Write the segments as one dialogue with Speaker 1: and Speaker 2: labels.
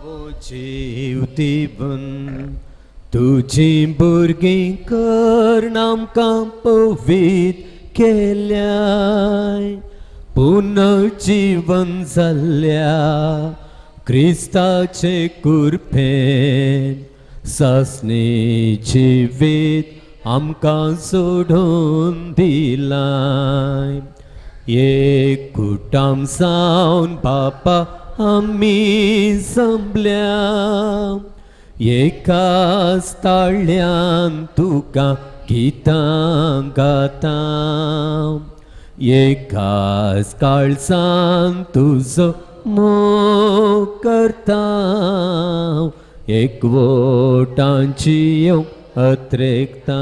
Speaker 1: जीव दिवन तुझी भुरगीं कर आमकां पवित केल्याय पुनर्जीवन जाल्ल्या क्रिस्ताचे कुरपेन सासणी जिवीत आमकां सोडून दिलाय एक कुटाम जावन बापा आमी जमल्या एकाच ताळ्यान तुका गितां गाता एकाच काळजान तुजो मोग करता एकवटांची येवंक अत्रेकता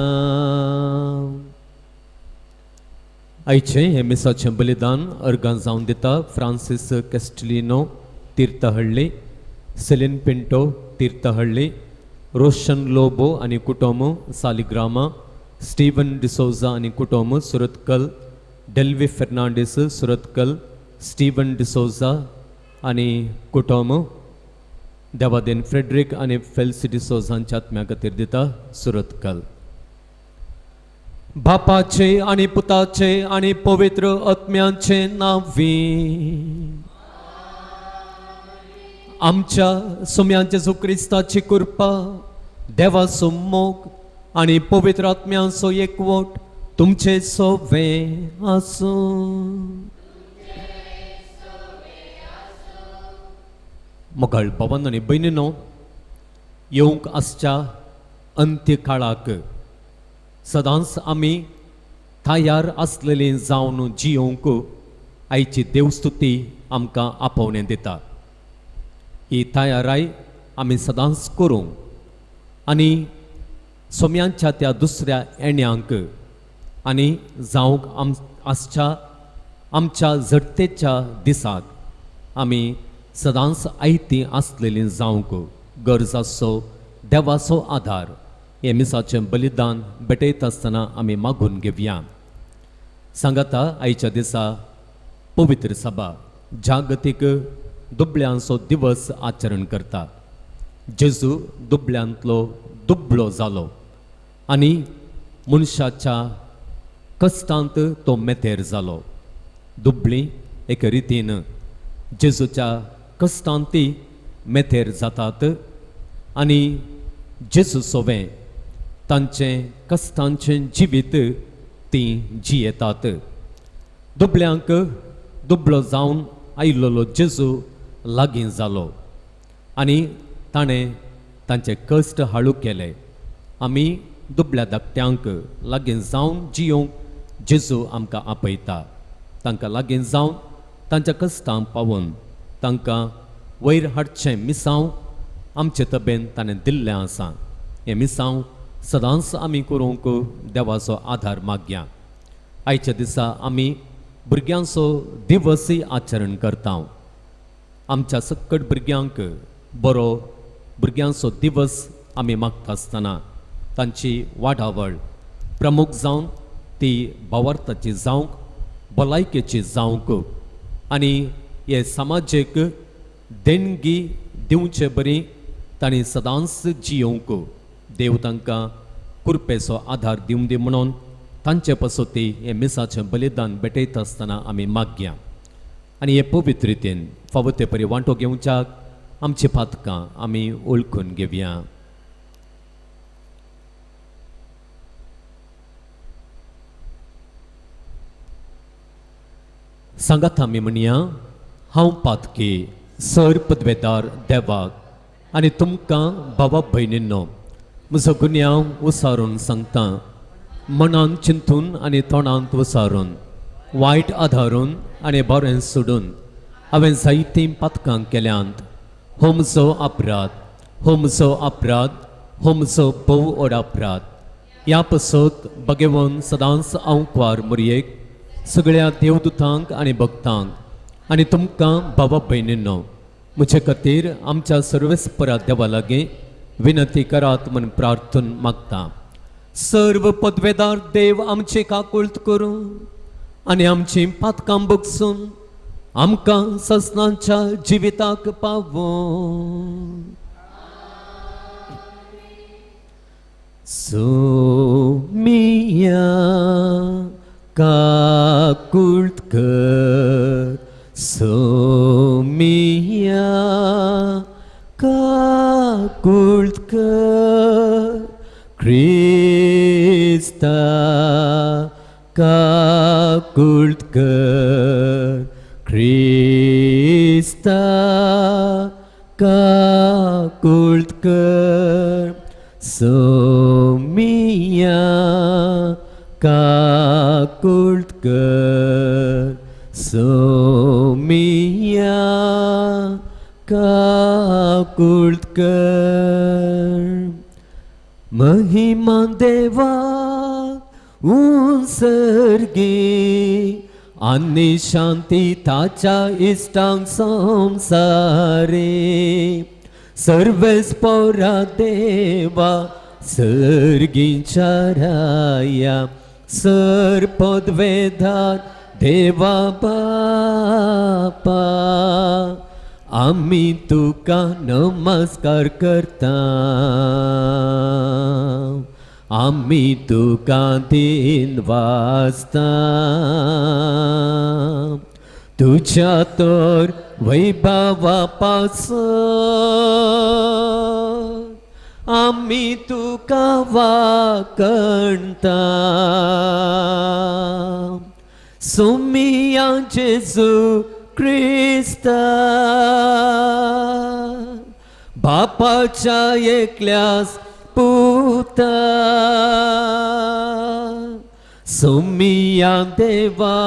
Speaker 1: आयचे हे मिसाचें बलिदान अर्गां जावन दिता फ्रांसीस कॅस्टिलिनो तीर्थहळ्ळी सेलिन पिंटो तीर्थहळ्ळी रोशन लोबो आनी कुटुंब सालिग्रामा स्टीवन डिसोजा आनी कुटुंब सुरतकल डेल्वी फेर्नांडीस सुरतकल स्टीवन डिसोजा आनी कुटुंब देवादेन फ्रेडरिक आनी फेल्सी डिसोजांच्या आत्म्या खातीर दिता सुरतकल बापाचे आनी पुताचे आनी पवित्र आत्म्याचे नांवी आमच्या सोम्यां जेजू क्रिस्ताची कृपा देवाचो मोग आनी पवित्र आत्म्याचो एकवट तुमचे सोवे आसूं मोगाळ भावांनो आनी भयणींनो येवंक आसच्या अंत्य काळाक सदांच आमी तयार आसलेलीं जावन जियोंक आयची देवस्तुती आमकां आपोवणें दिता ही तयाराय आमी सदांच करूं आनी सोम्यांच्या त्या दुसऱ्या येण्यांक आनी जावंक आसच्या आमच्या जडतेच्या दिसाक आमी सदांच आयतीं आसलेलीं जावंक गरजाचो देवाचो आधार हे मिसाचें बलिदान भेटयत आसतना आमी मागून घेवया सांगाता आयच्या दिसा पवित्र सभा जागतीक दुबळ्यांचो दिवस आचरण करता जेजू दुबळ्यांतलो दुबळो जालो आनी मनशाच्या कश्टांत तो मेतेर जालो दुबळीं एके रितीन जेजूच्या कश्टांती मेतेर जातात आनी जेजू सोवें तांचें कश्टांचें जिवीत तीं जियेतात दुबळ्यांक दुबळो जावन आयिल्लो जेजू लागीं जालो आनी ताणें तांचे कश्ट हाळू केले आमी दुबळ्या धाकट्यांक लागीं जावन जियोंक जेजू आमकां आपयता तांकां लागीं जावन तांच्या कश्टांक पावोवन तांकां वयर हाडचें मिसांव आमचे तबेन ताणें दिल्लें आसा हें मिसांव सदांच आमी करूंक देवाचो आधार मागया आयच्या दिसा आमी भुरग्यांचो दिवसय आचरण करता आमच्या सकट भुरग्यांक बरो भुरग्यांचो दिवस आमी मागता आसतना तांची वाडावळ प्रमुख जावन ती भावार्थाची जावंक भलायकेची जावंक आनी हे समाजीक देणगी दिवचे बरी तांणी सदांच जियोंक देव तांकां कृपेचो आधार दिवं दी म्हणून तांचे पसोती हे मिसाचें बलिदान भेटयता आसतना आमी मागया आनी हे पवित्र रितीन फावो ते परी वांटो घेवच्याक आमची पातकां आमी ओळखून घेवया सांगात आमी म्हणया हांव पातकी सर पदवेदार देवाक आनी तुमकां भावा भयणींनो म्हजो गुन्यांव उसारून सांगता मनान चिंतून आनी तोंडांत वसारून वायट आधारून आनी बरें सोडून हांवें जायतीं पातकां केल्यांत हो म्हजो अपराध हो म्हजो भोव व्हड अपराध ह्या पसत भगवन सदांच हांव क्वार मुरयेक सगळ्या देवदूतांक आनी भक्तांक आनी तुमकां भावा भयणींनो म्हजे खातीर आमच्या सर्वेस्परा देवा लागीं विनंती करात म्हूण प्रार्थून मागता सर्व पदवेदार देव आमची काकुळट करूं आनी आमची पातकां बगसून आमकां ससनांच्या जिविताक पावो. सोमिया काकुळकर, सोमिया काकुळकर, क्रिस्ता काकुळकर, क्रिस्ता काकुळकर, सोमिया काकुळकर, सोमिया काकुळकर. महिमा देवा उसर्गी आनी शांती ताच्या इष्टांक संसारे. सर्वेस्परा देवा सर्गीच्या राया, सरपदवेधार देवा बापा. आम्ही तुका नमस्कार करता, आम्ही तुका दिन वाजता. तुझ्या तर वैभवापासून आम्ही तुका वाकणता. सोमिया जेजू क्रिस्ता, बापाच्या एकल्यास पुता. सोमिया देवा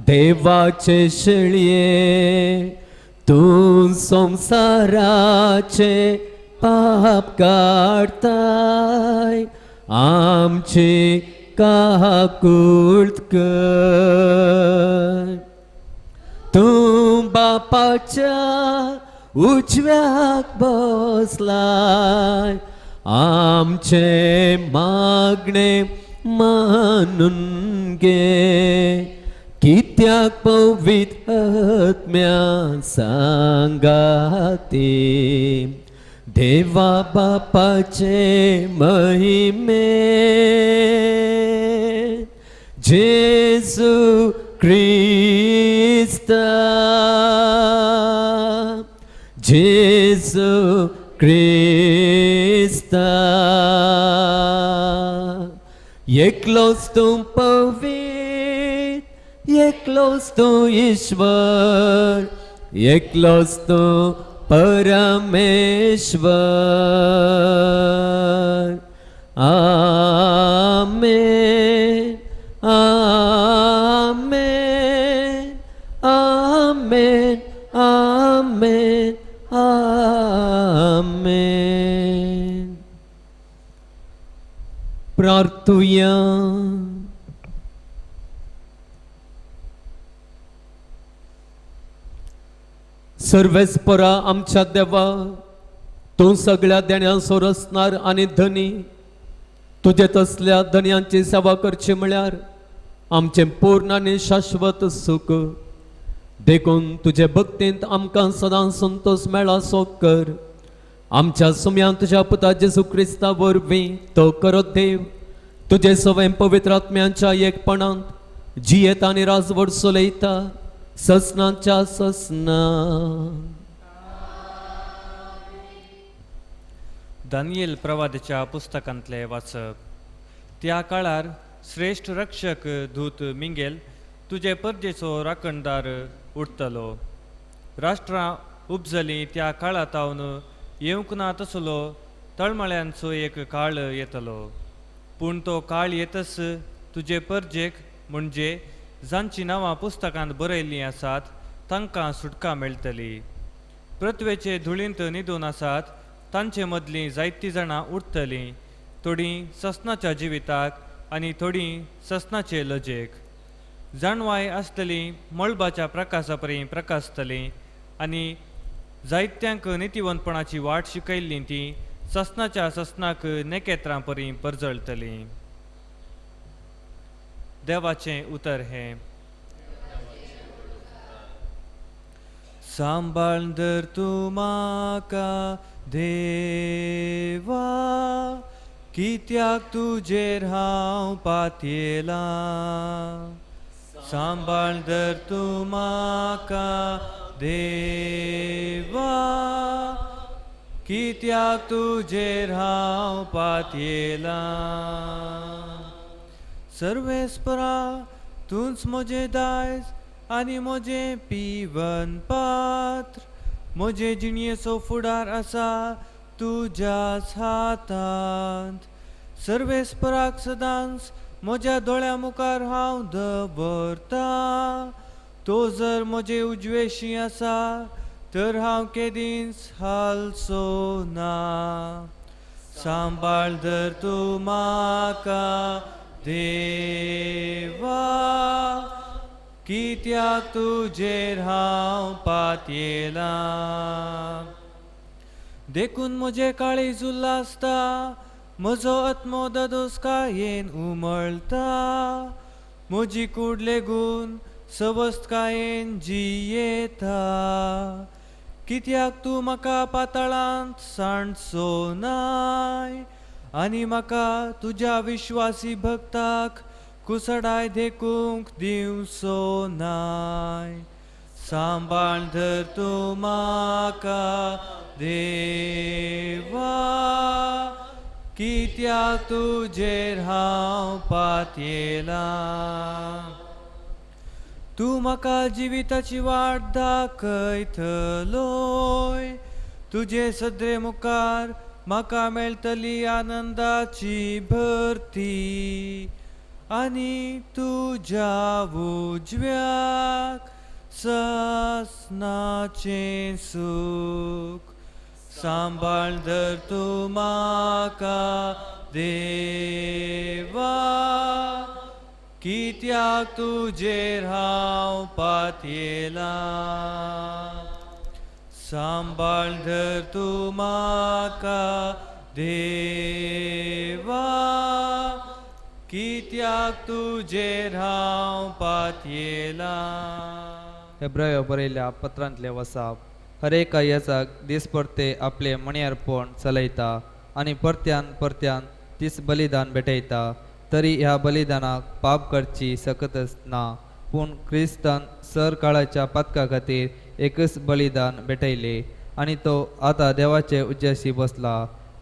Speaker 1: देवाचे शेळये, तू संसाराचे पाप काढताय. आमचे काकुळकर, तू बापाच्या उजव्याक बसलाय. आमचे मागणे मानून घे, कित्याक पवित्र आत्म्या सांगाते. देवा बापाचे महिमे, जेजू क्रिस्ता, जेजू क्रिस्ता. एकलोच तू पवित्र, एकलोच तू ईश्वर, एकलोच तू परमेश्वर. आमेन, आमेन, आमेन, आमेन, आमेन. प्रार्थूया. सर्वेस्परा आमच्या देवा, तू सगळ्या देण्यासोर असणार आणि धनी. तुझे तसल्या धन्यांची सेवा करची म्हळ्यार आमचे पूर्ण आणि शाश्वत सुख. देखून तुझे भक्तींत आमकां सदां संतोष मेळा सो कर. आमच्या सुम्यान तुझ्या पुता जेजू क्रिस्ता वरवीं तो करत देव, तुझे सवय पवित्र आत्म्यांच्या एकपणांत जियेता आनी राजवट चलयता ससनाच्या ससना.
Speaker 2: दानियेल प्रवादीच्या पुस्तकांतले वाचप. त्या काळार श्रेष्ठ रक्षक दूत मिंगेल तुझे परजेचो राखणदार उठतलो. राष्ट्रां उपजलीं त्या काळातावन येवंक ना तसलो तळमळ्यांचो एक काळ येतलो. पूण तो काळ येतस तुझे परजेक, म्हणजे जांची नांवां पुस्तकांत बरयल्लीं आसात तांकां सुटका मेळटली. पृथ्वेचे धुळींत न्हिदून आसात तांचे मदलीं जायतीं जाणां उठतलीं, थोडीं ससनाच्या जिविताक आनी थोडीं ससनाचे लजेक. जाणवाय आसतलीं मळबाच्या प्रकाशा परी प्रकाशतलीं, आनी जायत्यांक नितीवंतपणाची वाट शिकयल्लीं तीं ससनाच्या ससनाक नेकेत्रां परी परजळटलीं. देवाचें उतर हें. सांबाळ दर तूं म्हाका देवा, कित्याक तुजेर हांव पातयेलां. सांबाळ दर तूं म्हाका देवा, कित्याक तुजेर हांव पातयेलां. सर्वेस्परा तूंच म्हजें दायज आनी म्हजें पिवन पात्र. म्हजे जिणयेचो फुडार आसा तुज्याच हातांत. सर्वेस्पराक सदांच म्हज्या दोळ्या मुखार हांव दवरता. तो जर म्हजे उजवेशी आसा तर हांव केदींच हालचो ना. सांबाळ दर तूं म्हाका देवा, कित्याक तुजेर हांव पातयेलां. देखून म्हजें काळीज उल्लासता, म्हजो आत्मो दोदोसकायेन उमळटा. म्हजी कूड लेगून सवस्थकायेन जियेता. कित्याक तूं म्हाका पाताळांत सांडचो नाय, आनी म्हाका तुज्या विश्वासी भक्ताक कुसडाय देखूंक दिवचो नाय. सांबाळ धर तूं म्हाका देवा, कित्याक तुजेर हांव पातयेलां. तूं म्हाका जिविताची वाट दाखयतलोय. तुजे सद्रे मुखार म्हाका मेळटली आनंदाची भरती, आनी तुज्या उजव्याक सासणाचें सूख. सांबाळ धर तूं म्हाका देवा, कित्याक तुजेर हांव पातयेलां. सांबाळ धर तूं म्हाका देवा, कित्याक तुजेर हांव पातयेलां.
Speaker 3: हेब्रायो बरयल्ल्या पत्रांतले वसाप. हर एका याचाक दीस परते आपले मणयारपण चलयता आनी परत्यान परत्यान तीच बलिदान भेटयता. तरी ह्या बलिदानाक पाप करची सकतच ना, पूण क्रिस्तान सर काळाच्या पातका खातीर एकच बलिदान भेटयले, आनी तो आतां देवाचे उज्याशी बसला.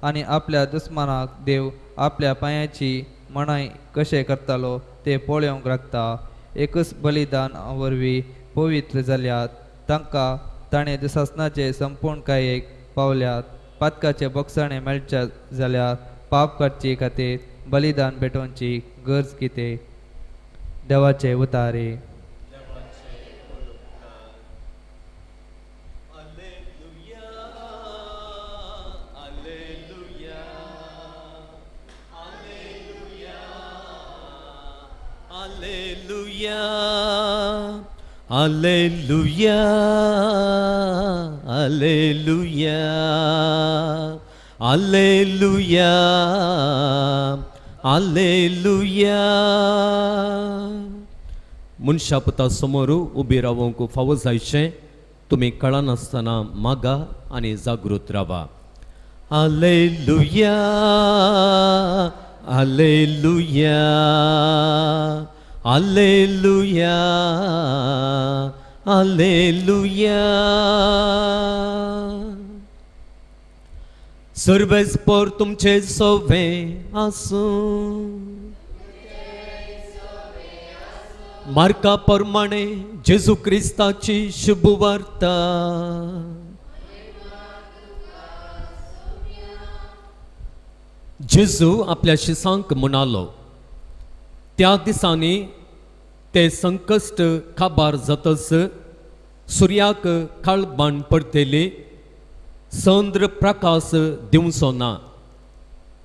Speaker 3: आनी आपल्या दुस्मानाक देव आपल्या पांयाची मणाय कशें करतालो ते पळोवंक लागता. एकच बलिदान वरवीं पवित्र जाल्यात. तांकां ताणें दुसासनाचे संपूर्ण कायेक पावल्यात. पातकाचे बोगसाणें मेळच्या जाल्यार पाप करचे खातीर बलिदान भेटोवची गरज कितें. देवाचे उतारे.
Speaker 1: Alleluia, Alleluia, Alleluia, Alleluia. मनशापता समोर उबी रावंक फावो जायचें. तुमी कळनासतना मागा आनी जागृत रावा. Alleluia, Alleluia, Alleluia, Alleluia. सर्वेस्पर तुमचे सोवे आसूं. मार्का प्रमाणे जेजू क्रिस्ताची शुभ वार्ता. जेजू आपल्या शिसांक म्हणालो, त्या दिसांनी ते संकश्ट काबार जातस सुर्याक काळबाण पडटली, चंद्र प्रकाश दिवचो ना,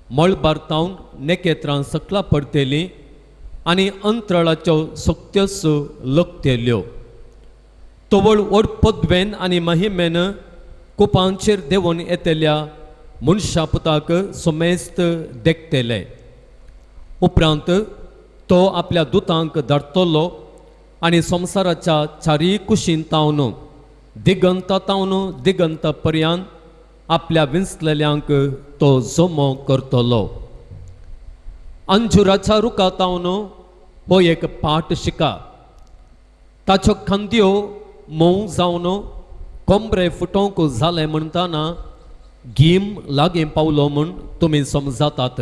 Speaker 1: मळबारतावन नेकेत्रां सकला पडटली आनी अंतराळाच्यो शक्त्योस लोकतेल्यो. तोवळ व्हड पदवेन आनी महिमेन कुपांचेर देंवन येतेल्या मनशापुताक सोमेस्त देखतेले. उपरांत तो आपल्या दुतांक धाडटलो आनी संवसाराच्या चारी कुशीन तावन दिगंतातावन दिगंता पर्यंत आपल्या विंचलेल्यांक तो जोमो करतलो. अंजुराच्या रुखातावन हो एक पाठ शिका. ताच्यो खांद्यो मोव जावन कोंबरे फुटोंक जाले म्हणटाना गीम लागीं पावलो म्हूण तुमी समजातात.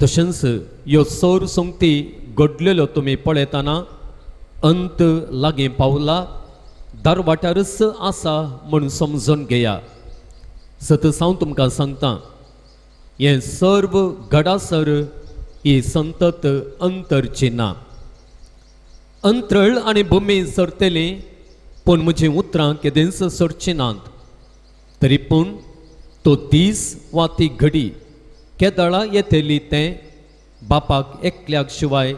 Speaker 1: तशेंच ह्यो सर संगती घडलेल्यो तुमी पळयतना अंत लागीं पावला, दारवाट्यारच आसा म्हूण समजून घेया. सतत हांव तुमकां सांगता, हें सर्व घडासर ही संतत अंतरचिन्हां. अंतरळ आनी भुमी सरतली पूण म्हजीं उतरां केदेंच सरचीं नात. तरी पूण तो दीस वा ती घडी केदळा येतली तें बापाक एकल्याक शिवाय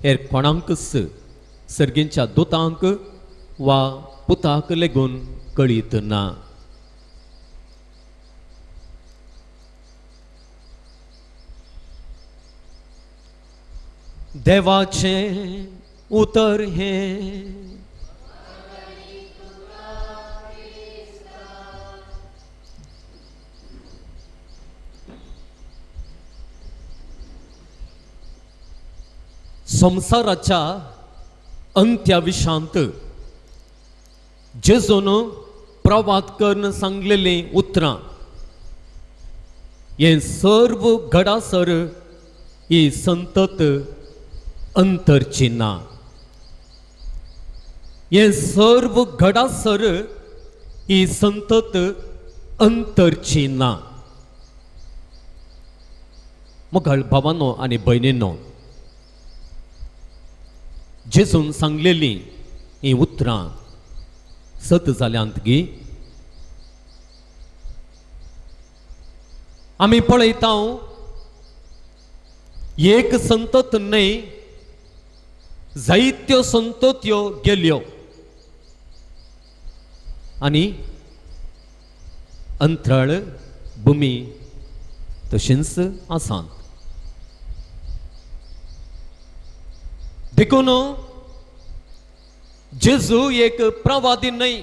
Speaker 1: हेर कोणाकच, सर्गींच्या दुतांक वा पुताक लेगून कळीत ना. देवाचें उतर हें संसाराच्या अंत्या विशांत जेजून प्रवाद करून सांगलेली उतरां हे सर्व घडासर ही संतत अंतरचिन्हां. हे सर्व घडासर ही संतत अंतरचिन्हां. मोगाळ भावांनो आनी भयणींनो, जेजून सांगलेली ही उतरां सत जाल्यांत गी. आमी पळयता एक संतत न्हय, जायत्यो संतत्यो गेल्यो आनी अंतराळ भुमी तशेंच आसात. देखून जेजू एक प्रवादी न्हय.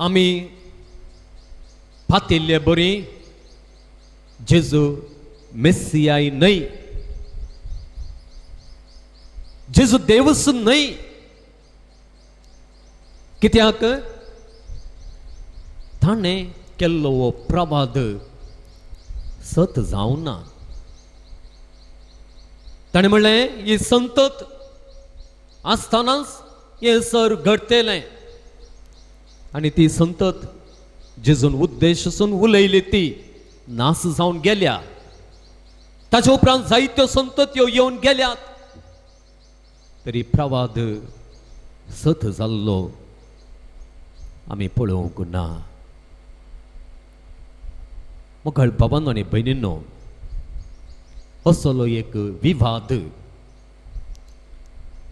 Speaker 1: आमी फातिल्ले बरी जेजू मेस्सियाय न्हय. जेजू देवच न्हय. कित्याक ताणें केल्लो हो प्रवाद सत जावं ना. ताणें म्हणलें ही संतत आसतनाच हें सर घडतलें आनी ती संतत जेजून उद्देशून उलयली ती नास जावन गेल्या. ताचे उपरांत जायत्यो संतत्यो येवन गेल्यात, तरी प्रवाद सत जाल्लो आमी पळोवंक ना. मोगाळ बाबांनो आनी भयणींनो, असलो एक विवाद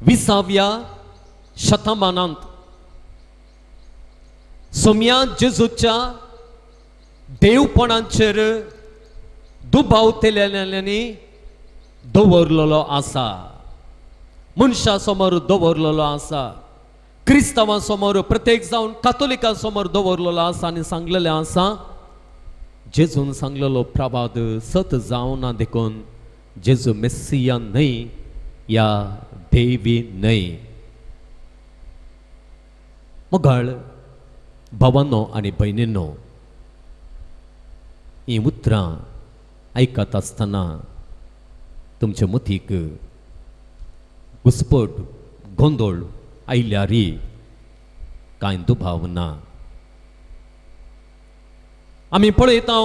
Speaker 1: 20व्या शतमानांत सोम्या जेजूच्या देवपणाचेर दुबावतेल्यांनी दवरलेलो आसा. मनशा समोर दवरलेलो आसा. क्रिस्तांवां समोर, प्रत्येक जावन कातोलिकां समोर दवरलेलो आसा आनी सांगलेलें आसा, जेजून सांगलेलो प्रवाद सत जावना देखून जेजू मेस्सिया न्हय, या देवी न्हय. मोगाळ भावांनो आनी भयणींनो, ही उतरां आयकत आसतना तुमच्या मतीक घुस्पट गोंदळ आयल्यारी कांय दुबाव ना. आमी पळयता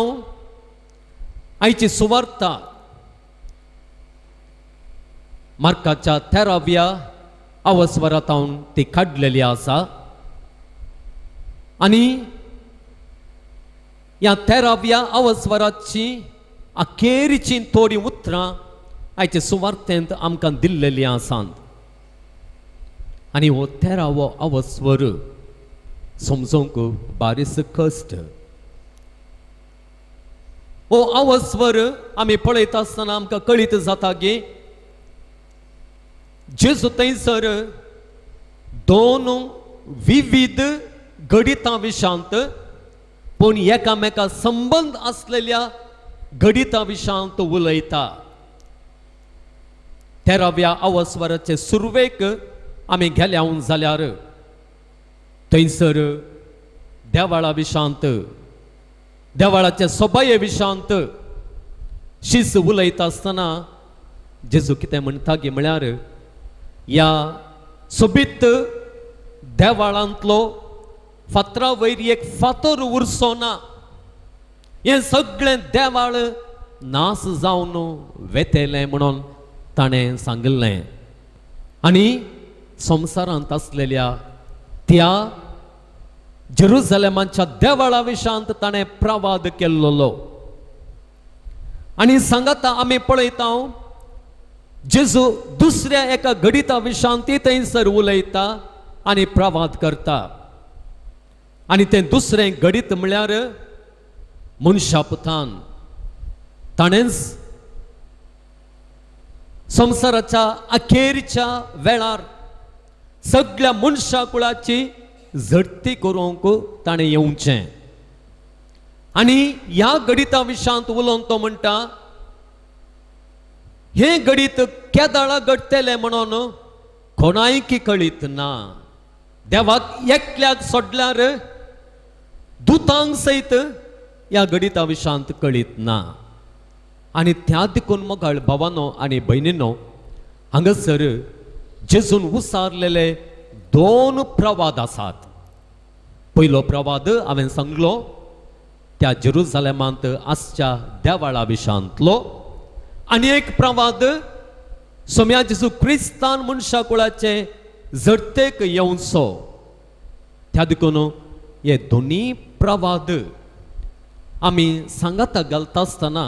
Speaker 1: आयची सुवार्ता मार्काच्या 13व्या अवस्वरांत ती काडलेली आसा आनी ह्या 13व्या अवस्वराची अखेरची थोडी उतरां आयचे सुवार्तेंत आमकां दिल्लेली आसात. आनी हो 13वो अवस्वर समजूंक बारीस कश्ट. हो अवस्वर आमी पळयता आसतना आमकां कळीत जाता की जेजू थंयसर दोन विविध गणितां विशांत पूण एकामेका संबंध असलेल्या गणितां विशांत उलयता. 13व्या अवस्वराचे सुरवेक आमी गेल्या जाल्यार थंयसर देवाळा विशांत, देवाळाचे सोबाये विशांत शीस उलयता आसतना जेजू कितें म्हणटा की म्हळ्यार ह्या सोबीत देवाळांतलो फातरा वयर एक फातर उरसो ना. हें सगळें देवाळ नास जावन वेतेलें म्हणून ताणें सांगलें. आनी संवसारांत आसलेल्या त्या जेरुसलेमाच्या देवाळा विशांत ताणें प्रवाद केल्लो. आनी सांगाता आमी पळयता जेजू दुसऱ्या एका गणिता विशांत थंयसर उलयता आनी प्रवाद करता. आनी तें दुसरें गणित म्हळ्यार मनशापतान. ताणेंच संवसाराच्या अखेरच्या वेळार सगळ्या मनशा कुळाची झडती करूंक ताणें येवचें. आनी ह्या गणिता विशांत उलोवन तो म्हणटा हें गणित केदाळा घडटलें म्हणून कोणायकी कळीत ना. देवाक एकल्याक सोडल्यार दुतांक सयत ह्या गणिता विशांत कळीत ना. आनी त्या देखून मोगाळ भावानो आनी भयणीनो, हांगासर जेजून उसारलेले दोन प्रवाद आसात. पयलो प्रवाद हांवें सांगलो त्या जेरुसलेमांत आसच्या देवाळा विशांतलो. आनी एक प्रवाद सोम्या जेजू क्रिस्तान मनशा कुळाचे जडतेक येवचो. त्या देखून हे दोनी प्रवाद आमी सांगाता घालता आसतना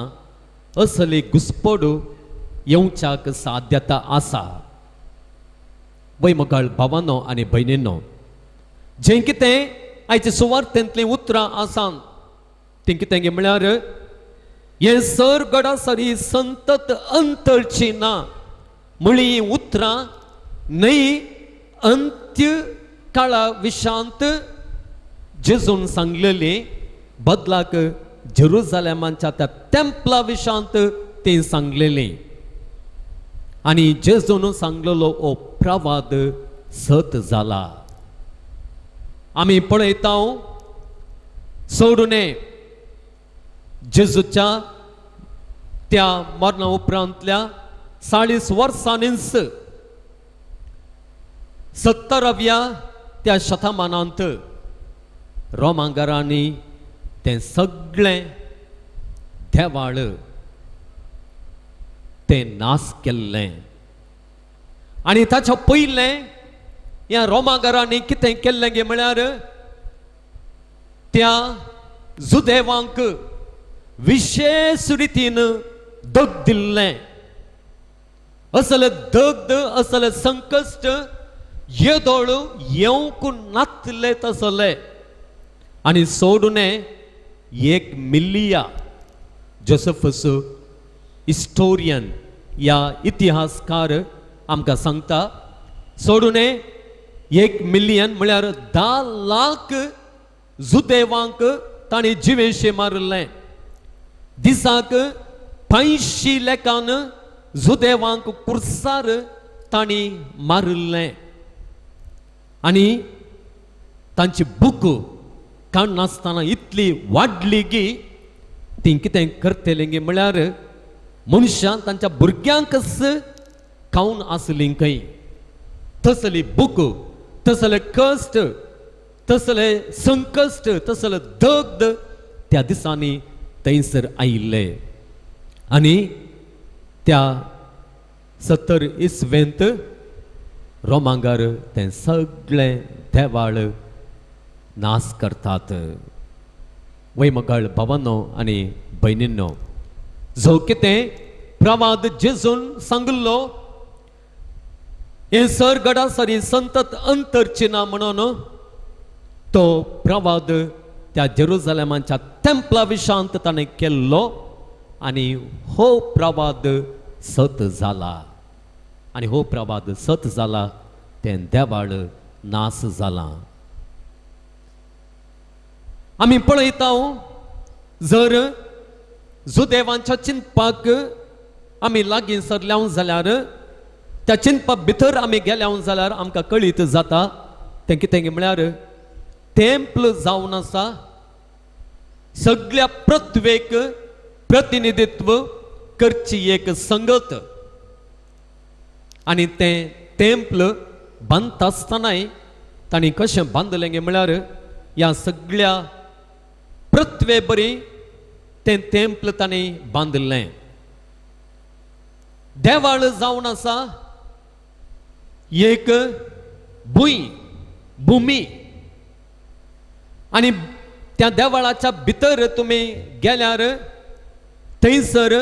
Speaker 1: असली घुसपड येवच्याक साध्यता आसा. वैमगाळ भावानो आनी भयणीनो, जें कितें आयच्या सुवार्थेंतलीं उतरां आसात तें कितें गे म्हळ्यार हें सर गडासरी संतत अंतरची ना. म्हळी हीं उतरां न्हय अंत्य काळा विशांत जेजून सांगलेली, बदलाक जेरुसलेमाच्या त्या टेंपला विशांत तें सांगलेली. आनी जेजून सांगलेलो ओ प्रवाद सत जाला. आमी पळयता सोडूने जेजूच्या त्या मरणा उपरांतल्या 40 वर्सांनीच 70व्या त्या शतमानांत रोमांगारांनी तें सगळें देवाळ तें नास केल्लें. आनी ताच्या पयलें ह्या रोमांगारांनी कितें केल्लें गे म्हळ्यार त्या जुदेवांक विशेष रितीन दग दिल्लें. असले दगद, असले संकश्ट येदोळ येवंक नातले तसले. आनी सोडूने एक मिलिया जोसेफस हिस्टोरियन या इतिहासकार आमकां सांगता सोडूने 1 मिलियन म्हळ्यार 10 लाख जुदेवांक ताणी जिवेशी मारलें. दिसाक 85 लेखान जुदेवांक कुर्सार ताणी मारलें. आनी तांची बूक काण नासतना इतली वाडली की ती कितें करतलें गे म्हळ्यार मनशां तांच्या भुरग्यांकच खावन आसलीं खंय. तसली बूक, तसले कश्ट, तसले संकश्ट, तसले दगद त्या दिसांनी थंयसर आयिल्ले. आनी त्या 70 इसवेंत रोमांगार तें सगळें देवाळ नास करतात. वैमगाळ भावांनो आनी भयणींनो, जो कितें प्रवाद जेजून सांगलो हे सर गडासरी संतत अंतरची ना म्हणून तो प्रवाद त्या जेरुसलेमाच्या टेंपला विशांत ताणें केल्लो. आनी हो प्रवाद सत जाला. आनी हो प्रवाद सत जाला तें देवाळ नास जाला. आमी पळयता जर जुदेवांच्या चिंतपाक आमी लागीं सरल्या जाल्यार त्या चिंतपा भितर आमी गेल्या जाल्यार आमकां कळीत जाता तें कितें म्हळ्यार टेंपल जावन आसा सगळ्या पृथ्वेक प्रतिनिधित्व करची एक संगत. आनी तें टेंपल बांदता आसतनाय तांणी कशें बांदलें म्हळ्यार ह्या सगळ्या पृथ्वे बरी तें टेंपल तांणी बांदलें. देवाळ जावन आसा एक भूमी आनी त्या देवाळाच्या भितर तुमी गेल्यार थंयसर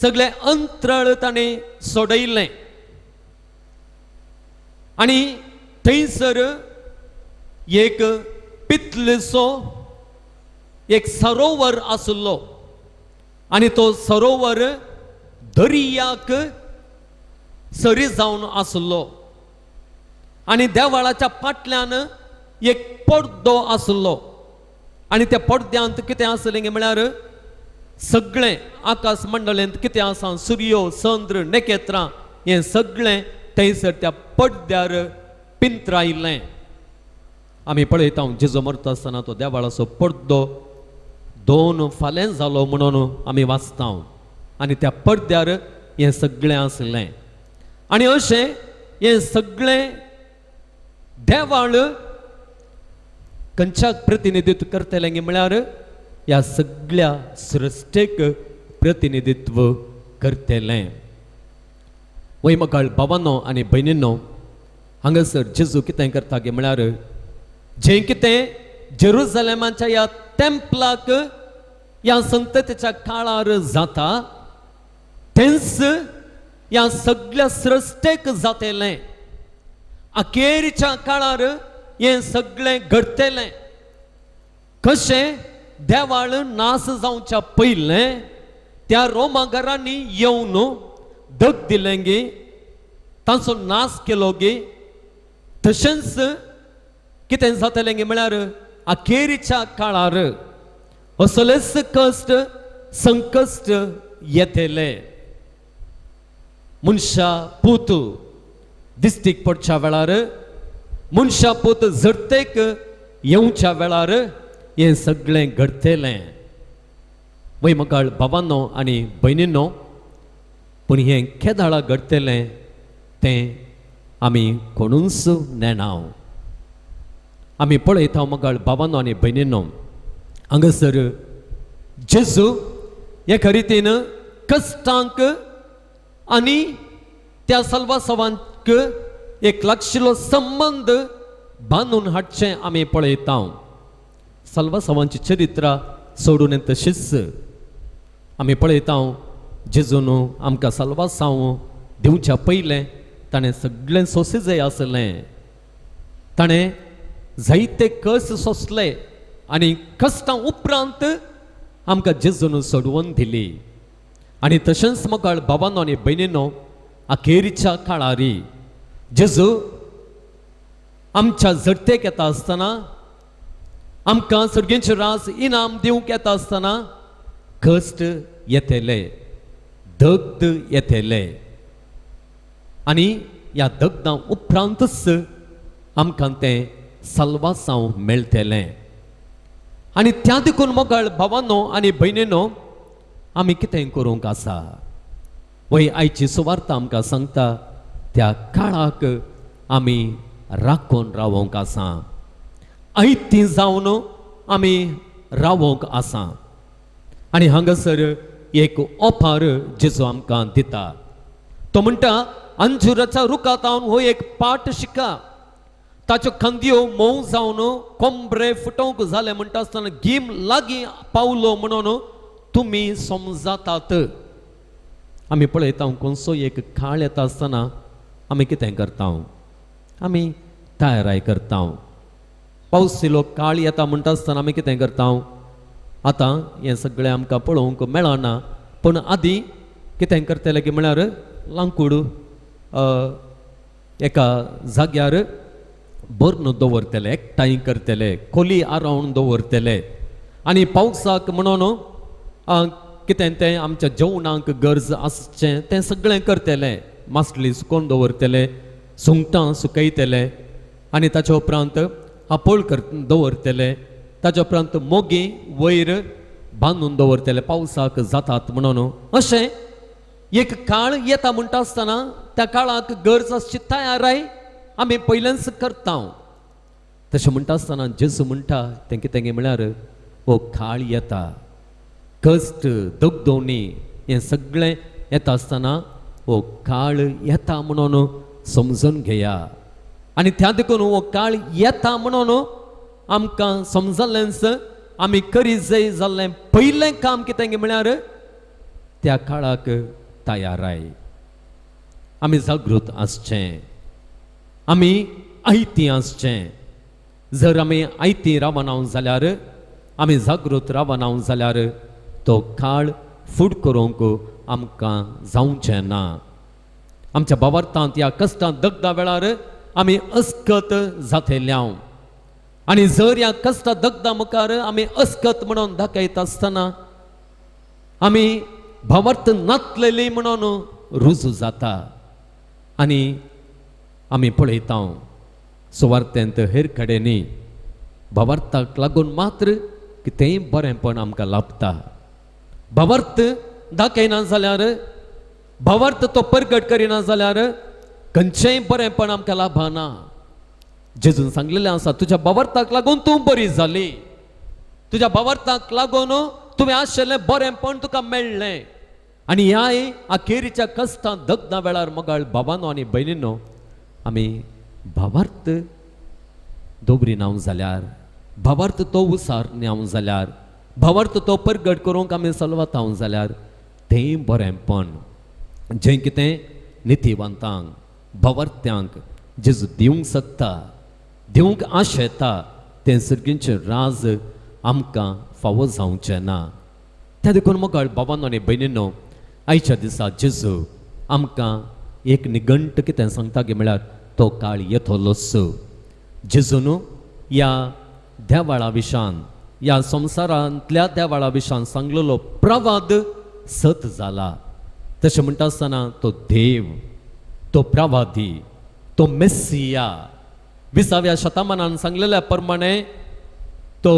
Speaker 1: सगळे अंतराळ ताणें सोडयलें आनी थंयसर एक पितलेसो एक सरोवर आसलो आनी तो सरोवर दर्याक सरी जावन आसलो आनी देवाळाच्या फाटल्यान एक पडदो आसलो आनी त्या पडद्यांत कितें आसलें म्हळ्यार सगळें आकाश मंडळांत कितें आसा सूर्य चंद्र नखेत्रां हें सगळें थंयसर त्या पडद्यार पिंत्रायिल्लें. आमी पळयता जेजू मरता आसतना तो देवाळाचो पडदो 2 फाल्यां जालो म्हणून आमी वाचता आनी त्या पडद्यार हें सगळें आसलें आनी अशें हें सगळें देवाळ खंयच्याक प्रतिनिधित्व करतलें म्हळ्यार ह्या सगळ्या सृश्टेक प्रतिनिधित्व करतलें. वैमकाळ भावांनो आनी भयणींनो, हांगासर जेजू कितें करता गे म्हळ्यार जें कितें जेरुसलेमाच्या ह्या टेंपलाक ह्या संततेच्या काळार जाता तेंच ह्या सगळ्या सृश्टेक जातलें. अखेरच्या काळार हें सगळें घडतलें. कशें देवाळ नास जावच्या पयलें त्या रोमाघरांनी येवन दग दिलें गे, तांचो नाश केलो गे, तशेंच कितें जातलें गे म्हळ्यार अखेरच्या काळार असलेच कश्ट संकश्ट येतले. मनशा पूत दिश्टीक पडच्या वेळार मनशा पूत झडतेक येवच्या वेळार हें सगळें घडतलें. वैमकाळ भावांनो आनी भयणींनो, पूण हें केदाळा घडतलें तें आमी कोणूच नेनाव. आमी पळयता मगाळ भावांनो आनी भयणींनो, हांगासर जेजू एका रितीन कश्टांक आनी त्या सल्वासवांक एक लागशिल्लो संबंध बांदून हाडचें आमी पळयता. सल्वासवांची चरित्रां सोडून तशीच आमी पळयता जेजून आमकां सल्वासांव दिवच्या पयलें ताणें सगळें सोंसे आसलें. ताणें जायते कस सोंसले आनी कश्टां उपरांत आमकां जेजून सोडवून दिली. आनी तशेंच मोगाळ भावांनो आनी भयणींनो, अखेरच्या काळारी जेजू आमच्या जडतेक येता आसतना, आमकां सर्गेचें रास इनाम दिवंक येता आसतना कश्ट येतले, दग्ध येतले आनी ह्या दग्धां उपरांतच आमकां तें सल्वासांव मेळटलें. आनी त्या देखून मोगाळ भावांनो आनी भयणींनो, आमी कितें करूंक आसा? वय आयची सुवार्थ आमकां सांगता त्या काळाक आमी राखून रावोंक आसा, ऐती जावन आमी रावोंक आसा. आनी हांगासर एक ओपार जेजू आमकां दिता. तो म्हणटा, अंजुराच्या रुखांत हो एक पाठ शिका. ताच्यो खांदयो मोव जावन कोंबरे फुटोवंक जाले म्हणटा आसतना गीम लागीं पावलो म्हणून तुमी समजातात. आमी पळयता खंयचो एक काळ येता आसतना आमी कितें करता? आमी तयाराय करता. पावस इल्लो काळ येता म्हणटा आसतना आमी कितें करता? आतां हें सगळें आमकां पळोवंक मेळना, पूण आदीं कितें करतले की म्हळ्यार लांकूड एका जाग्यार बर्न दवरतले, एकठांय करतले, खोली आरावन दवरतले आनी पावसाक म्हणून कितें तें आमच्या जेवणाक गरज आसचें तें सगळें करतले. मासली सुकोवन दवरतले, सुंगटां सुकयतले आनी ताच्या उपरांत आपोळ दवरतले, ताच्या उपरांत मोगी वयर बांदून दवरतले पावसाक जातात म्हणून. अशें एक काळ येता म्हणटा आसतना त्या काळाक गरज आसची तयाराय आमी पयलेंच करता. तशें म्हणटा आसतना जेजू म्हणटा तें कितें म्हळ्यार हो काळ येता, कश्ट दगदोणी हें सगळें येता आसतना हो काळ येता म्हणून समजून घेया. आनी त्या देखून हो काळ येता म्हणून आमकां समजलेंच आमी करी जाय जाल्लें पयलें काम कितें म्हळ्यार त्या काळाक तयाराय. आमी जागृत आसचें, आमी आयती आसचें. जर आमी आयती रावना जाल्यार, आमी जागृत रावना जाल्यार तो काळ फुड करूंक आमकां जावचें ना. आमच्या भावार्थांत ह्या कश्टांत दगदा वेळार आमी अस्कत जातल्यांव आनी जर ह्या कश्टा दगदा मुखार आमी अस्कत म्हणून दाखयता आसतना आमी भावार्थ नातलेली म्हणून रुजू जाता. आनी आमी पळयता सुवार्थेंत हेर कडेनी भावार्थाक लागून मात्र कितेंय बरेंपण आमकां लाभता. भावार्थ दाखयना जाल्यार, भावार्थ तो परगट करिना जाल्यार खंयचेंय बरेंपण आमकां लाभना. जेजून सांगलेलें आसा तुज्या भावार्थाक लागून तूं बरी जाली, तुज्या भावार्थाक लागून तुवें आशिल्लें बरेंपण तुका मेळ्ळें. आनी ह्या अखेरीच्या कश्टां दगदा वेळार मोगाळ भावांनो आनी भयणींनो आमी भावार्थ दवरिना जाल्यार, भावार्थ तो उसारना जाल्यार, भावार्थ तो परगट करूंक आमी सलवता जाल्यार तें बरेंपण जें कितें नितीवंतांक भावार्थ्यांक जेजू दिवंक शकता, दिवंक आशेता, तें सर्गींचें राज आमकां फावो जावचें ना. त्या देखून मोगाळ भावांनो आनी भयणींनो आयच्या दिसा जेजू आमकां एक निगंट कितें सांगता गे म्हळ्यार तो काळ येतलोच. जेजून ह्या देवाळा विशान, ह्या संवसारांतल्या देवाळा विशान सांगलेलो प्रवाद सत जाला. तशें म्हणटा आसतना तो देव, तो प्रवादी, तो मेस्सिया 20व्या शतमानान सांगलेल्या प्रमाणे तो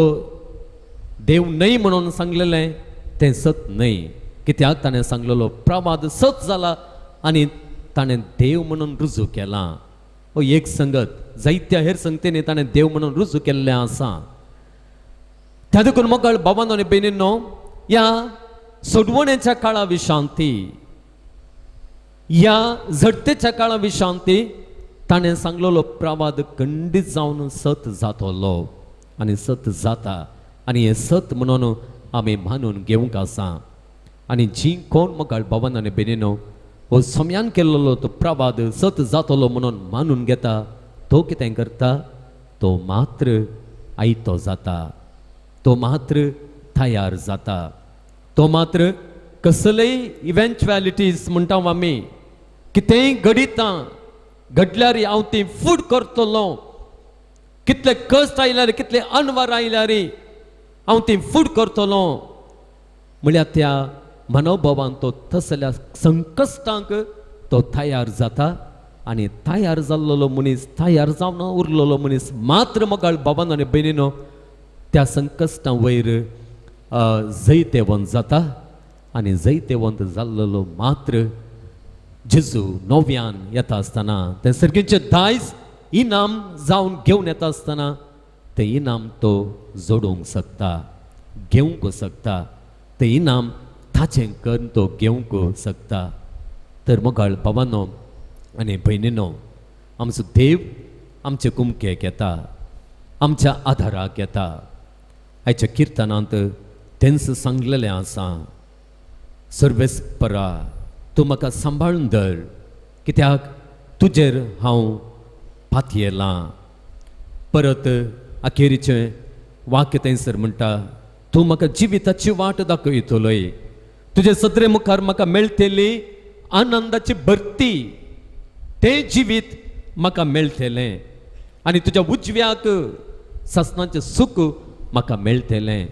Speaker 1: देव न्हय म्हणून सांगलेलें तें सत न्हय. कित्याक ताणें सांगलेलो प्रवाद सत जाला आनी ताणें देव म्हणून रुजू केला. हो एक संगत, जायत्या हेर संगतींनी ताणें देव म्हणून रुजू केल्लें आसा. त्या देखून मोगाळ भावांनो आनी भयणींनो ह्या सोडवणेच्या काळा विशांती, ह्या झडतेच्या काळा विशांती ताणें सांगलेलो प्रवाद खंडीत जावन सत जातलो आनी सत जाता. आनी हें सत म्हणून आमी मानून घेवंक आसा. आनी जी कोण मोगाळ भावांनो आनी भयणींनो हो समयान केल्लो तो प्रवाद सत जातलो म्हणून मानून घेता, तो कितें करता, तो मात्र आयतो जाता, तो मात्र तयार जाता, तो मात्र कसलेय इव्हेंच्युअलिटीज म्हणटा आमी, कितेंय घडिता घडल्यार हांव ती फूड करतलो, कितले कश्ट आयल्यार कितले अनवर आयल्यार हांव ती फूड करतलो म्हळ्यार त्या मनोभावान तो तसल्या संकश्टांक तो तयार जाता. आनी तयार जाल्लो मनीस, तयार जावन उरलेलो मनीस मात्र मोगाळ भावांनो आनी भयणींनो त्या संकश्टां वयर जैतेवंत जाता. आनी जैतेवंत जाल्लो मात्र जेजू नव्यान येता आसतना तें सर्गीचें दायज इनाम जावन घेवन येता आसतना तें इनाम तो जोडूंक शकता, घेवंक शकता. तें इनाम ताचें करून तो घेवंक शकता. तर मोगाळ भावांनो आनी भयणींनो आमचो देव आमचे कुमकेक येता, आमच्या आदाराक येता. आयच्या किर्तनांत तेंच सांगलेलें आसा, सर्वेस्परा तूं म्हाका सांबाळून धर, कित्याक तुजेर हांव पातयेलां. परत अखेरीचें वाक्य थंयसर म्हणटा, तूं म्हाका जिविताची वाट दाखयतलोय, तुजे सदरे मुखार म्हाका मेळटली आनंदाची भरती, तें जिवीत म्हाका मेळटलें. आनी तुज्या उजव्याक ससनाचें सुख म्हाका मेळटलें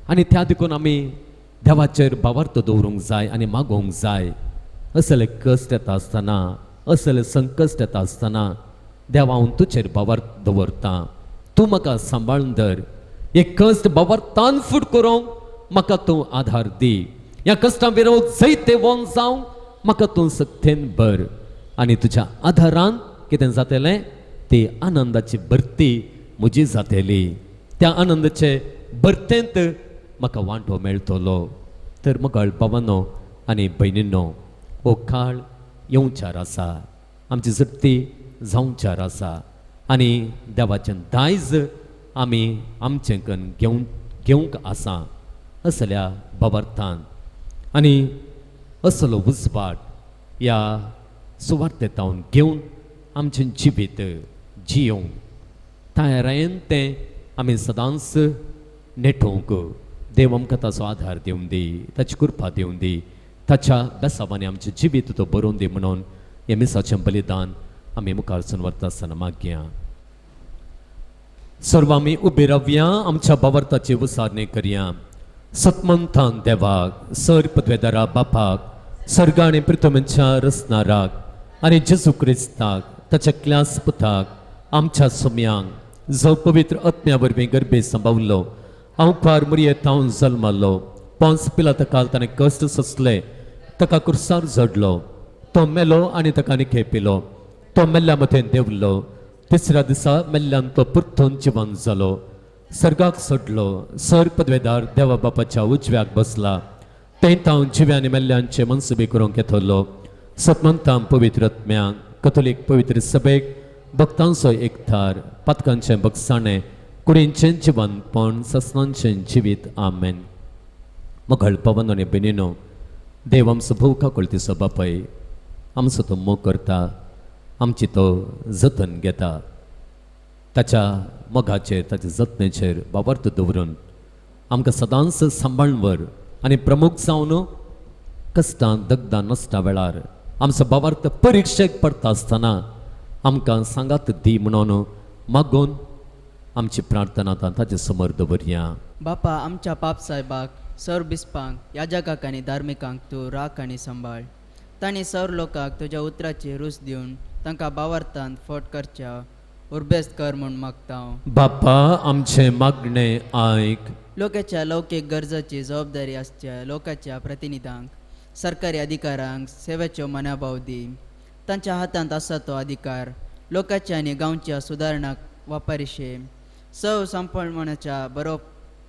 Speaker 1: आनी त्या देखून आमी देवाचेर भावार्थ दवरूंक जाय आनी मागोवंक जाय. असले कश्ट येता आसतना, असले संकश्ट येता आसतना देवा हांव तुजेर भावार्थ दवरता. तूं म्हाका सांबाळून धर. हे कश्ट भावार्थान फूट करूंक म्हाका तूं आधार दी. ह्या कश्टां विरोध जायते वोन जावंक म्हाका तूं सक्तीन भर. आनी तुज्या आधारान कितें जातलें? ती आनंदाची भरती म्हजी जातली. त्या आनंदाचे भरतेंत म्हाका वांटो मेळटलो. तर मोगाळ भावांनो आनी भयणींनो, हो काळ येवचार आसा, आमची जप्ती जावचार आसा आनी देवाचें दायज आमी आमचें कन्न घेवंक आसा असल्या भावार्थान. आनी असलो उजवाड ह्या सुवार्थेंतावन घेवन आमचें जिवीत जियोंक तयारेन तें आमी सदांच नेटोवंक देव आमकां ताचो आधार दिवं दी, ताची कृपा दिवं दी, ताच्या बेसावांनी आमचें जिवीत तो बरोवन दी म्हणून हें मिसाचें बलिदान आमी मुखारसून व्हरता आसतना मागया. सर्व आमी उबे रावया, आमच्या भावार्थाची उसारणी करया. सतमंतान देवाक, सर पदवेदारा बापाक, सर्ग आनी पृथ्वीच्या रचणाराक आनी जेजू क्रिस्ताक, ताच्या क्लास पुताक, आमच्या सुम्यांक जो पवित्र आत्म्या वरवीं गर्भे सांबावलो, हांव पार मरियेंतावन जल्मलो, पोंस पिलाता ताणें कश्ट सोंसले, ताका कुर्सार झडलो, तो मेलो आनी ताका निखेपिलो, तो मेल्ल्या मथें देंवलो, तिसऱ्या दिसा मेल्ल्यान तो परतून जिवंत जालो, सर्गाक सोडलो, सर पदवेदार देवा बापाच्या उजव्याक बसला, तेंतावन जिव्यांनी मेल्ल्यांचे मनसुबे करूंक येतलो. सतमंतां पवित्र आत्म्यांक, कथोलीक पवित्र सभेक, भक्तांचो एकठार, पातकांचें भगसाणें, कुडींचें जिवंतपण, ससनांचें जिवीत. आमेन. मोगाळ भावांनो आनी भयणींनो, देव आमचो भोवका कळतीचो बापाय, आमचो तो मोग करता, आमची तो जतन घेता. ताच्या मोगाचेर, ताच्या जतनेचेर भावार्थ दवरून आमकां सदांच सांबाळून व्हर आनी प्रमुख जावन कश्टां दगदां नसता वेळार आमचो भावार्थ परिक्षेक पडटा आसतना आमकां सांगात दी म्हणून मागून आमची प्रार्थना ताचे समोर दवरया.
Speaker 4: बापा, आमच्या पाप साहेबाक, सौर बिस्पांक, याजकाक आनी धार्मिकांक तूं राख आनी सांबाळ. तांणी सौर लोकांक तुज्या उतराची रूच दिवन तांकां भावार्थान फोट करच्या उर्बेस्त कर म्हूण मागता हांव.
Speaker 1: बापा, आमचे मागणे आयक.
Speaker 4: लोकांच्या लौकीक गरजाची जबाबदारी आसच्या लोकांच्या प्रतिनिधांक, सरकारी अधिकाऱ्यांक सेवेच्यो मनाभाव दी. तांच्या हातांत आसा तो अधिकार लोकांच्या आनी गांवच्या सुदारणाक वापरिशे सांपळपणाच्या बरो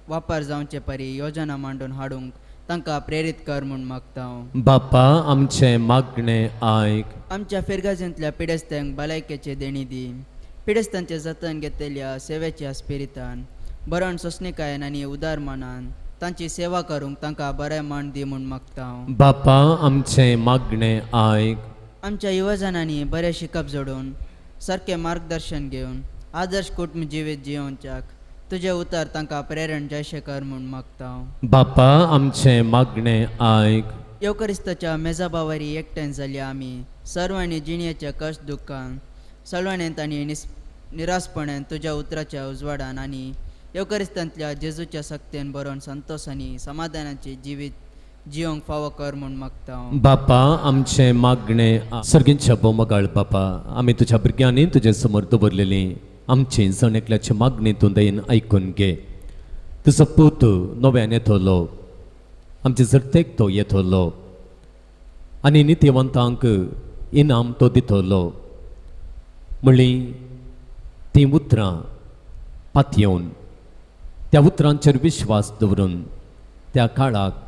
Speaker 4: वापर जावचे परी योजना मांडून हाडूंक तांकां प्रेरीत कर म्हूण मागता हांव.
Speaker 1: बापा, आमचे मागणे आयक.
Speaker 4: आमच्या फिरगाजेंतल्या पिडेस्त्यांक भलायकेचे देणी दी. पिडेस्तांचे जतन घेतलेल्या सेवेच्या स्पिरितान, बरोण सोंसणिकायेन आनी उदार मनान तांची सेवा करूंक तांकां बरें मान दी म्हूण मागता हांव.
Speaker 1: बापा, आमचे मागणे आयक.
Speaker 4: आमच्या युवजनांनी बरें शिकप जोडून सारकें मार्गदर्शन घेवन आदर्श कुटुंब जिवीत जियोवच्याक तुजे उतर तांकां प्रेरण जयशे कर म्हूण मागता हांव.
Speaker 1: बापा, आमचे मागणे आयक.
Speaker 4: येवकरिस्ताच्या मेजाबावरी एकठांय जाल्या आमी सर्वांनी जिणेच्या कश्ट दुखान सळवणेंत आनी निरासपणान तुज्या उतराच्या उजवाडान आनी येवकरिस्तांतल्या जेजूच्या सक्तेन बरोवन संतोष आनी समाधानाचे जिवीत जियोंक फावो कर म्हूण मागता हांव.
Speaker 1: बापा, आमचे मागणे सर्गींच्या बोमगाळ बापा, आमी तुज्या भुरग्यांनी तुजे समोर दवरलेली आमची जण एकल्याची मागणी तूं दयेन आयकून घे. तुजो पूत नव्यान येतलो, आमचे जरतेक तो येतलो आनी नित्यवंतांक इनाम तो दितलो. म्हणली ती उतरां पातयेवन त्या उतरांचेर विश्वास दवरून त्या काळाक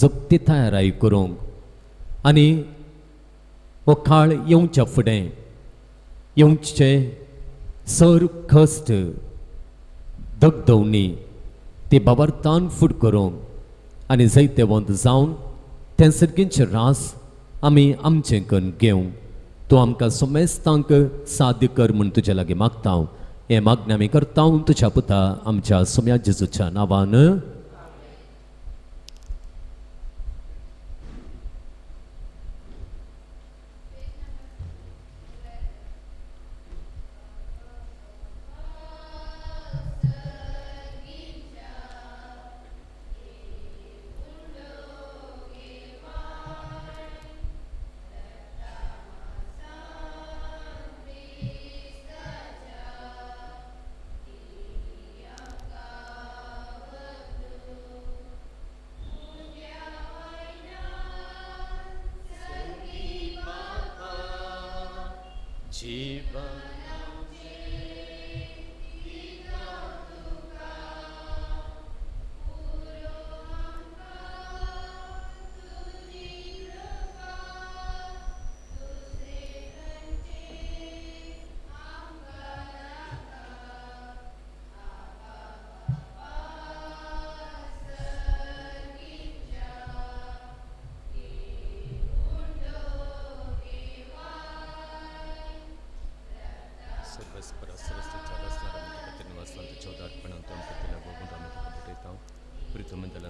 Speaker 1: जगती तयाराई करूंक आनी हो काळ येवच्या फुडें येवचे सर कश्ट दगदवणी ती भावार्थान फूट करूंक आनी जायते वंत जावन तें सर्गींचे रास आमी आमचें कन्न घेवंक तूं आमकां सोमेस्तांक साध्य कर म्हूण तुजे लागीं मागता हांव. हें मागणें आमी करता तुज्या पुता आमच्या सोम्या जेजूच्या नांवान.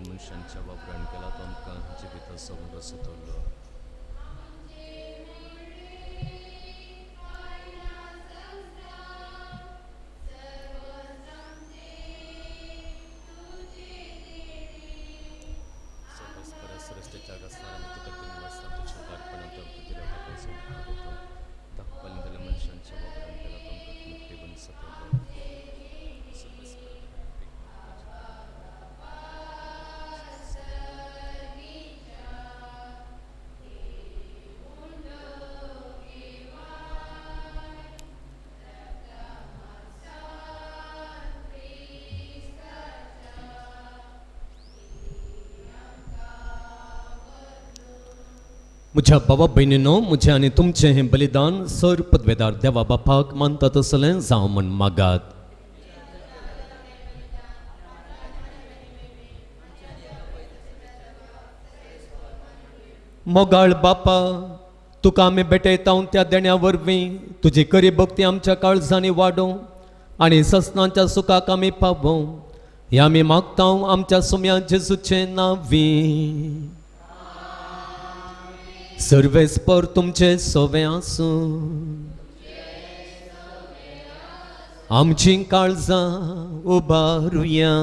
Speaker 1: मनशांच्या वापरान केला तो आमकां जिविता सोबत सुचवलो. म्हज्या भावा भयणीनो, म्हजें आनी तुमचें हें बलिदान सर पदवेदार देवा बापाक मानता तसलें जावं म्हण मागात. मोगाळ बापा, तुका आमी भेटयता त्या देण्या वरवीं तुजी खरी भक्ती आमच्या काळजांनी वाडोवं आनी ससनांच्या सुखाक आमी पावों. हें आमी मागता आमच्या सुम्या जेजूचे नांवी. सर्वेस्पर तुमचे सोवे आसूं, आमची काळजां उबारुया.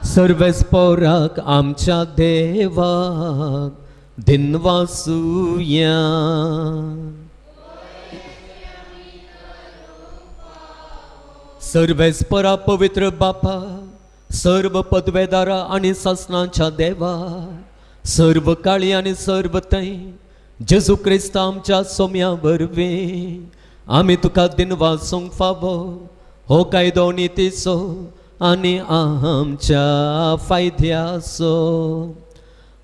Speaker 1: सर्वेस्पराक आमच्या देवाक दिनवासुया. सर्वेस्परा पवित्र बापा, सर्व पदवेदारा आनी ससनांच्या देवा, सर्व काळी आनी सर्व तै जेजू क्रिस्त आमच्या सोम्या वरवीं आमी तुका दिनवासूंक फावो. हो कायदो नितीचो आनी आमच्या फायद्याचो.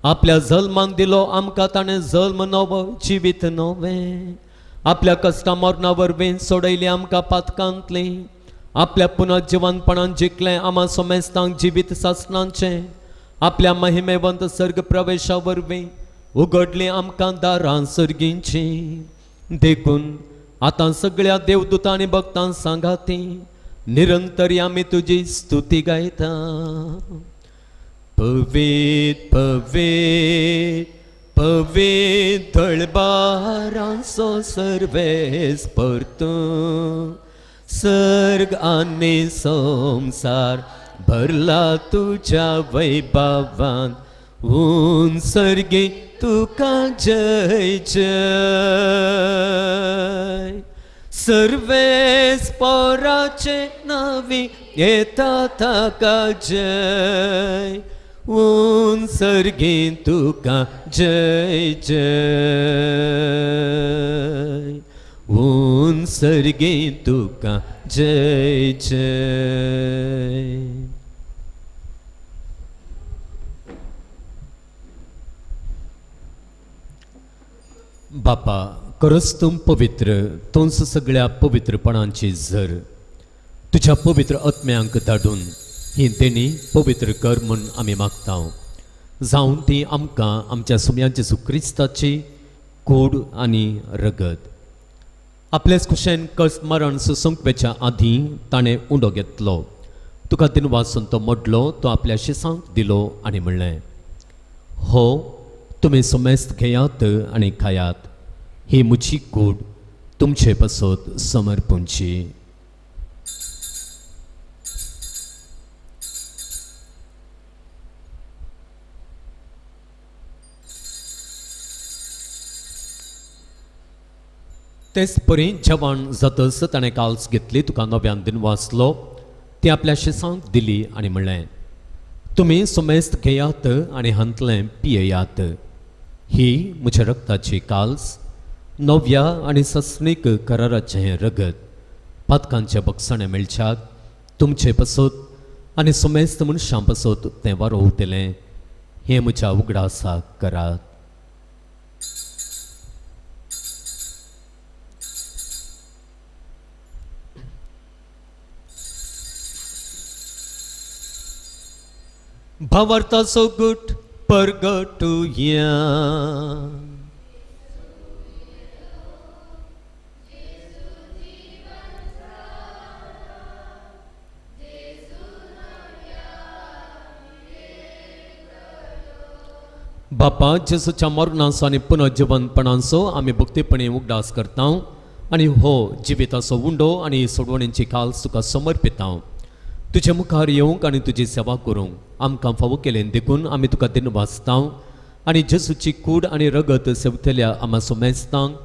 Speaker 1: आपल्या जल्मान दिलो आमकां ताणें जल्म नवो जिवीत नवें. आपल्या कश्टा मरणा वरवीं सोडयली आमकां पातकांतली. आपल्या पुनर्जिवनपणान जिखलें आमा सोमेस्तांक जिवीत सासणांचें. आपल्या महिमेवंत सर्ग प्रवेशा वरवीं उगडली आमकां दारां सर्गींचीं. देखून आतां सगळ्या देवदूतां आनी भक्तां सांगाती निरंतरी आमी तुजी स्तुती गायता. पवित पवित पवित दळबारांचो सर्वेस्पर तूं. सर्ग आनी संसार भरला तुझ्या वैभवान. ऊन सर्गी तुका जय जय. सर्वेस्पराचे नावी येता ताका जय. ऊन सर्गी तुका जय जय. ऊन सर्गी तुका जय जय. बापा, खरंच तूं पवित्र, तूंच सगळ्या पवित्रपणांची झर. तुझ्या पवित्र आत्म्यांक धाडून ही देणी पवित्र कर म्हूण आमी मागता. जावं ती आमकां आमच्या सुम्या जेजू क्रिस्ताची कूड आनी रगत. आपलेच कुशेन कश्ट मरण सुसंकवेच्या आदीं ताणें उंडो घेतलो. तुका दिनवासून तो मोडलो, तो आपल्या शिसांक दिलो आनी म्हणलें, हो तुमी सुमेस्त घेयात आनी खायात. ही म्हजी कूड तुमचे पासत समर्पूंची. तेच परी जेवण जातस ताणें काल्स घेतली, तुका नव्यान दिनवासलो, ती आपल्या शिसांक दिली आनी म्हणलें, तुमी सुमेस्त घेयात आनी हांतलें पियेयात. ही म्हज्या रक्ताची काल्स, नव्या आनी सस्नीक कराराचें रगत. पातकांचे बक्षणे मेळच्याक तुमचे पासत आनी सुमेस्त मनशां पासत तें वारो उठयलें. हें म्हज्या उगडासाक करात. भावार्थाचो गुट परगटुया. बापा जेसूच्या मरणाचो आनी पुनर्जिवनपणाचो आमी भक्तीपणे उगडास करता आनी हो जिविताचो उंडो आनी सोडवणेची काल तुका समर्पिता. तुजे मुखार येवंक आनी तुजी सेवा करूंक आमकां फावो केलें देखून आमी तुका दिनवासता आनी जेसूची कूड आनी रगत सेवतल्या आमा सोमेस्तांक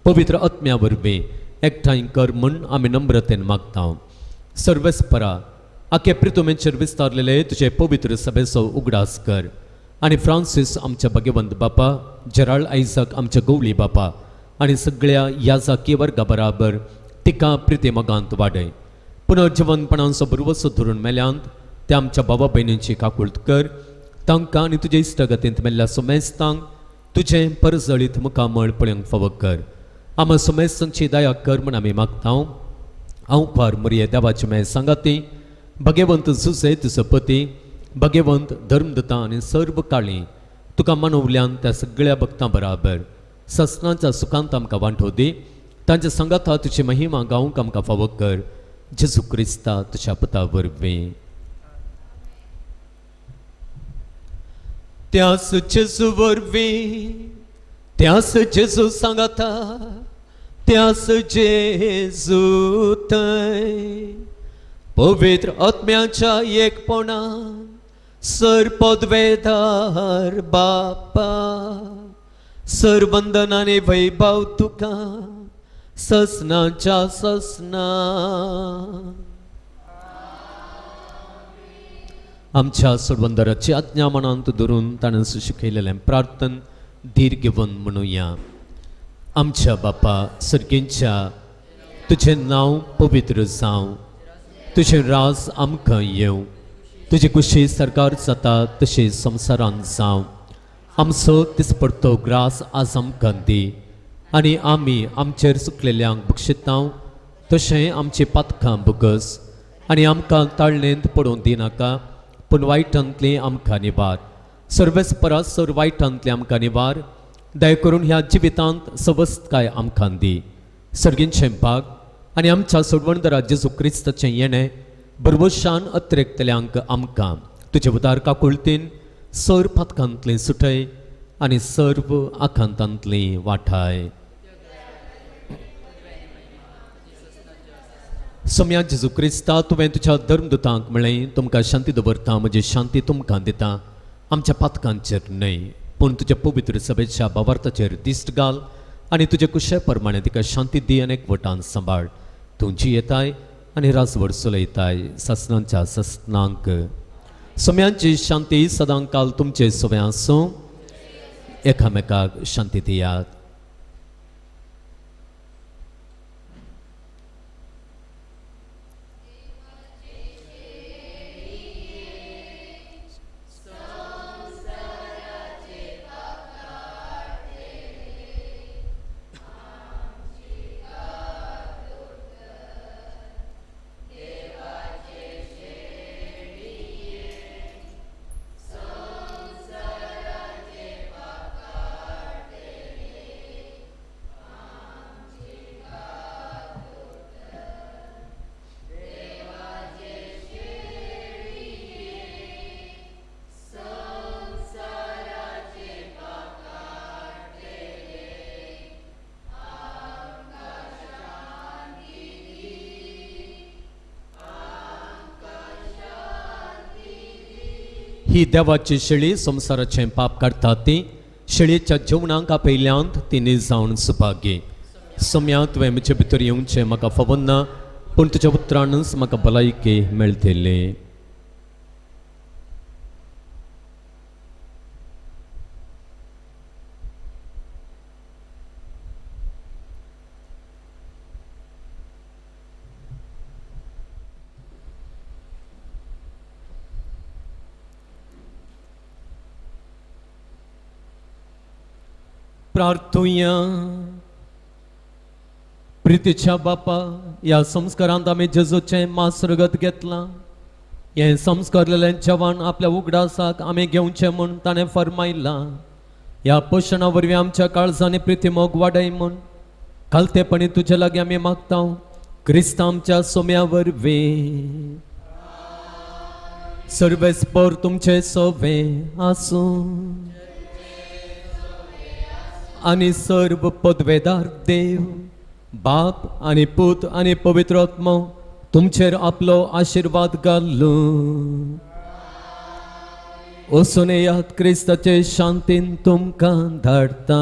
Speaker 1: पवित्र आत्म्या वरवीं एकठांय कर म्हूण आमी नम्रतेन मागता. सर्वेस्परा आखे प्रितुमेचेर विस्तारलेले तुजे पवित्र सभेचो उगडास कर आनी फ्रांसीस आमच्या भाग्यवंत बापा, जेराल्ड आयझक आमच्या गवळी बापा आनी सगळ्या याजाकी वर्गा बराबर तिका प्रिती मोगांत वाडय. पुनर्जिवनपणाचो बरोवसो धरून मेल्यांत त्या आमच्या भावा भयणींची काकुळट कर. तांकां आनी तुजे इश्टगतींत मेल्ल्या सोमेस्तांक तुजें परजळीत मुखामळ पळोवंक फावो कर. आमा सोमेस्तांची दया कर म्हूण आमी मागता. हांव फार मरिये देवाची मेळ सांगाती भगवंत जुसे तुजो पती, भगवंत धर्मदत्ता आनी सर्व काळी तुका मनवल्यान त्या सगळ्या भक्तां बराबर ससनाच्या सुखांत आमकां वांटो दी. तांच्या संगाता तुजी महिमा गावंक आमकां फावो कर. जेजू क्रिस्ता तुज्या पुता वरवीं. त्यास जेजू वरवीं, त्यास जेजू सांगाता, त्यास जेजू थंय पवित्र आत्म्याच्या एकपणान सरपदवेदार बापा सरवंदनाने वैभव तुका ससनाच्या ससना. आमच्या सोडवंदराची आज्ञा मनांत धरून ताणें शिकयलेलें प्रार्थन धीर घेवन म्हणुया. आमच्या बापा सर्गेंच्या तुजें नांव पवित्र जावं, तुजें राज आमकां येवं, तुजी कुशी सरकार जाता तशी संवसारांत जावं. आमचो दिसपडतो ग्रास आज आमकां दी आनी आमी आमचेर चुकलेल्यांक बक्षिता तशें आमची पातकां भुगस आनी आमकां ताळणेंत पडोवंक दिनाका पूण वायटांतली आमकां निवार. सर्वेस्परा सर वायटांतली आमकां निवार. दया करून ह्या जिवितांत सवस्तकाय आमकां दी. सर्गींचें भाग आनी आमच्या सोडवणदारा जेजू क्रिस्ताचें येणें बरवशान अत्रेकतल्यांक आमकां तुजे उदार काकुळतीन सर पातकांतली सुटय आनी सर्व आखांतांतली वाठाय. सोम्या जेजू क्रिस्ता तुवें तुज्या धर्मदूतांक म्हळें तुमकां शांती दवरता म्हजी शांती तुमकां दिता. आमच्या पातकांचेर न्हय पूण तुज्या पवित्र सभेच्या भावार्थाचेर दिश्ट घाल आनी तुजे कुशे प्रमाणे तिका शांती दी आनी एकवटान सांबाळ. तुमची येताय आनी राजवड चलयताय ससनांच्या ससनांक. सोम्यांची शांती सदां काल तुमचे सोवे आसूं. एकामेकाक शांती दियात. ही देवाची शेळी संवसाराचें पाप काडटा ती शेळयेच्या जेवणाक आपयल्यांत ती जावन सुभागी. सोम्या तुवें म्हजे भितर येवचें म्हाका फावो ना पूण तुज्या उतरानच म्हाका भलायकी मेळटली. प्रार्थुया. प्रितीच्या बापा, ह्या संस्कारांत आमी जेजूचें मासरगत घेतलां. हें संस्कारलेलें जेवण आपल्या उगडासाक आमी घेवचें म्हूण ताणें फरमायलां. ह्या पोशणा वरवीं आमच्या काळजांनी प्रिती मोग वाडय म्हूण खालतेपणी तुजे लागीं आमी मागता. क्रिस्ता आमच्या सोम्या वरवीं सर्वेस्पर तुमचे सोवे आसूं. आनी सर्व पदवेदार देव बाप आनी पूत आनी पवित्र आत्मा तुमचेर आपलो आशीर्वाद घालू. वचून येयात, क्रिस्ताचे शांतीन तुमकां धाडटा.